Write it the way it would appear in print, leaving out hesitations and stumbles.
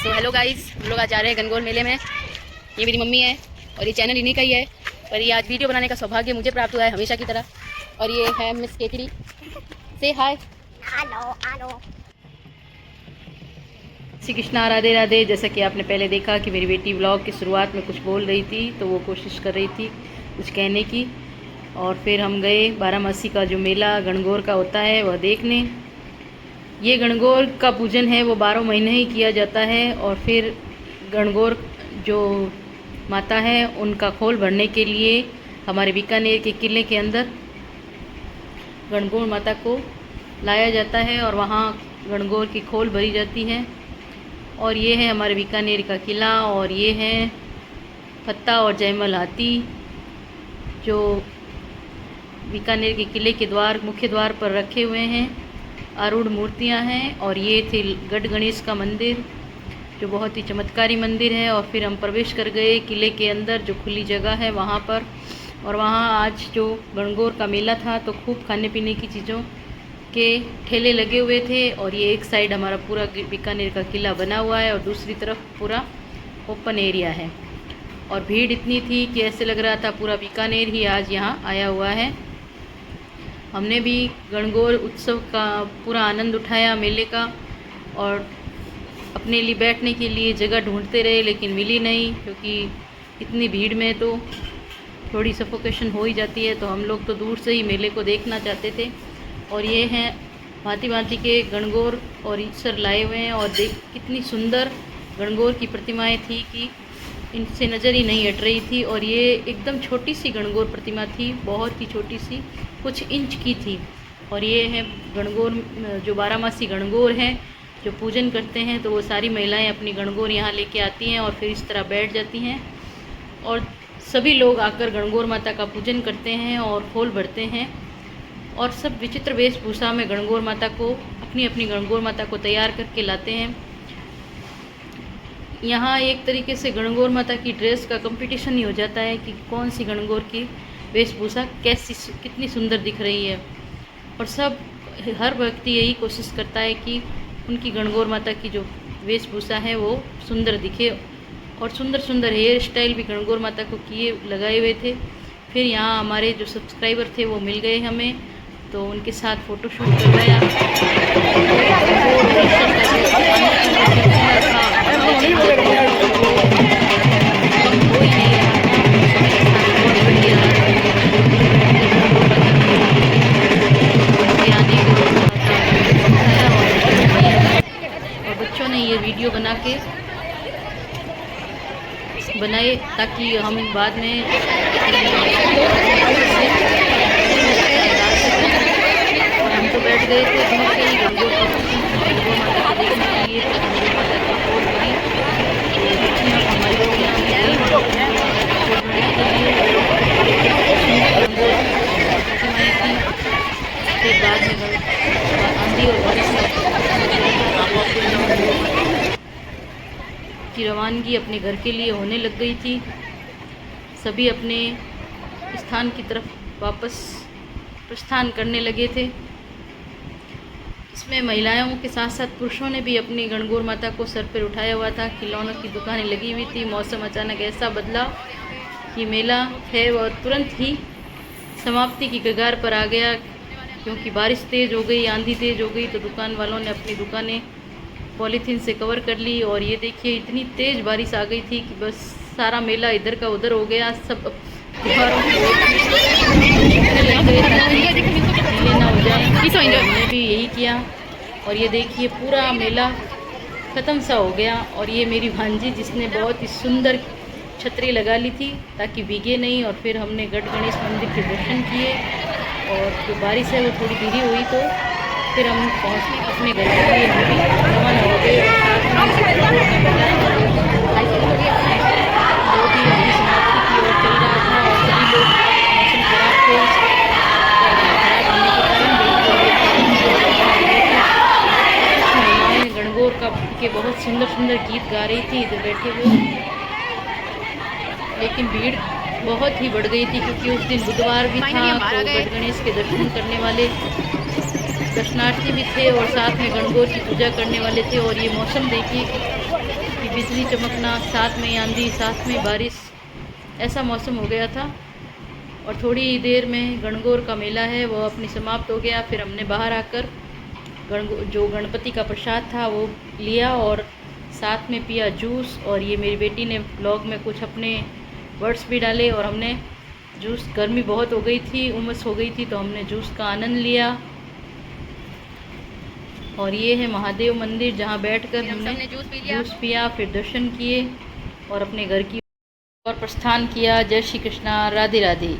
So hello guys, हम लोग आज जा रहे हैं गणगौर मेले में। ये मेरी मम्मी है और ये चैनल इन्हीं का ही है, पर ये आज वीडियो बनाने का सौभाग्य मुझे प्राप्त हुआ है हमेशा की तरह। और ये है मिस केकड़ी। से हाय। हेलो। श्री कृष्णा, राधे राधे। जैसा कि आपने पहले देखा कि मेरी बेटी व्लॉग की शुरुआत में कुछ बोल रही थी, तो वो कोशिश कर रही थी कुछ कहने की। और फिर हम गए बारामासी का जो मेला गणगौर का होता है वह देखने। ये गणगौर का पूजन है वो 12 महीने ही किया जाता है। और फिर गणगौर जो माता है उनका खोल भरने के लिए हमारे बीकानेर के किले के अंदर गणगौर माता को लाया जाता है और वहाँ गणगौर की खोल भरी जाती है। और ये है हमारे बीकानेर का किला। और ये है फत्ता और जयमल हाथी जो बीकानेर के किले के मुख्य द्वार पर रखे हुए हैं। आरूढ़ मूर्तियां हैं। और ये थे गढ़ गणेश का मंदिर जो बहुत ही चमत्कारी मंदिर है। और फिर हम प्रवेश कर गए किले के अंदर जो खुली जगह है वहाँ पर। और वहाँ आज जो गणगौर का मेला था तो खूब खाने पीने की चीज़ों के ठेले लगे हुए थे। और ये एक साइड हमारा पूरा बीकानेर का किला बना हुआ है और दूसरी तरफ पूरा ओपन एरिया है। और भीड़ इतनी थी कि ऐसे लग रहा था पूरा बीकानेर ही आज यहाँ आया हुआ है। हमने भी गणगौर उत्सव का पूरा आनंद उठाया मेले का। और अपने लिए बैठने के लिए जगह ढूंढते रहे लेकिन मिली नहीं, क्योंकि इतनी भीड़ में तो थोड़ी सफोकेशन हो ही जाती है। तो हम लोग तो दूर से ही मेले को देखना चाहते थे। और ये हैं भांति भांति के गणगौर और ईश्वर लाए हुए हैं। और देख कितनी सुंदर गणगौर की प्रतिमाएं थी कि इनसे नज़र ही नहीं हट रही थी। और ये एकदम छोटी सी गणगौर प्रतिमा थी, बहुत ही छोटी सी, कुछ इंच की थी। और ये है गणगौर जो बारामासी गणगौर है जो पूजन करते हैं, तो वो सारी महिलाएं अपनी गणगौर यहाँ लेके आती हैं और फिर इस तरह बैठ जाती हैं। और सभी लोग आकर गणगौर माता का पूजन करते हैं और खोल भरते हैं। और सब विचित्र वेशभूषा में गणगौर माता को अपनी अपनी गणगौर माता को तैयार करके लाते हैं। यहाँ एक तरीके से गणगौर माता की ड्रेस का कंपटीशन ही हो जाता है कि कौन सी गणगौर की वेशभूषा कितनी सुंदर दिख रही है। और हर व्यक्ति यही कोशिश करता है कि उनकी गणगौर माता की जो वेशभूषा है वो सुंदर दिखे। और सुंदर सुंदर हेयर स्टाइल भी गणगौर माता को लगाए हुए थे। फिर यहाँ हमारे जो सब्सक्राइबर थे वो मिल गए हमें, तो उनके साथ फ़ोटोशूट करवाया। और बच्चों ने ये वीडियो बनाए ताकि हम बाद में हम तो बैठ गए थे दूर से ही गणगौर माता को देखने के लिए। गणगौर माता की खोल भरी फिर बाद में आंधी और बारिश की रवानगी अपने घर के लिए होने लग गई थी। सभी अपने स्थान की तरफ वापस प्रस्थान करने लगे थे। इसमें महिलाओं के साथ साथ पुरुषों ने भी अपनी गणगौर माता को सर पर उठाया हुआ था। खिलौनों की दुकानें लगी हुई थी। मौसम अचानक ऐसा बदला कि मेला है वह तुरंत ही समाप्ति की कगार पर आ गया, क्योंकि बारिश तेज़ हो गई, आंधी तेज़ हो गई। तो दुकान वालों ने अपनी दुकानें पॉलीथीन से कवर कर ली। और ये देखिए इतनी तेज़ बारिश आ गई थी कि बस सारा मेला इधर का उधर हो गया। सब दीवारों ना हो जाए, हमने भी यही किया। और ये देखिए पूरा मेला ख़त्म सा हो गया। और ये मेरी भांजी जिसने बहुत ही सुंदर छतरी लगा ली थी ताकि भीगे नहीं। और फिर हमने गढ़ गणेश मंदिर के दर्शन किए। और जो बारिश है वो थोड़ी धीरे हुई तो फिर हम अपने घर के लिए हम भी रवाना हो गए। वो भी अपनी समाप्ति की ओर चल रहा था। और सभी लोग मौसम खराब थे, खराब होने के कारण महिलाएं गणगौर के बहुत सुंदर सुंदर गीत गा रही थी इधर बैठे हुए। लेकिन भीड़ बहुत ही बढ़ गई थी क्योंकि उस दिन बुधवार भी था। तो गढ़ गणेश के दर्शन करने वाले दर्शनार्थी भी थे और साथ में गणगौर की पूजा करने वाले थे। और ये मौसम देखिए बिजली चमकना, साथ में आंधी, साथ में बारिश, ऐसा मौसम हो गया था। और थोड़ी देर में गणगौर का मेला है वो अपनी समाप्त हो गया। फिर हमने बाहर आकर जो गणपति का प्रसाद था वो लिया और साथ में पिया जूस। और ये मेरी बेटी ने ब्लॉग में कुछ अपने वर्ड्स भी डाले और हमने जूस, गर्मी बहुत हो गई थी, उमस हो गई थी, तो हमने जूस का आनंद लिया। और ये है महादेव मंदिर जहाँ बैठकर हमने जूस पिया, फिर दर्शन किए और अपने घर की ओर प्रस्थान किया। जय श्री कृष्णा, राधे राधे।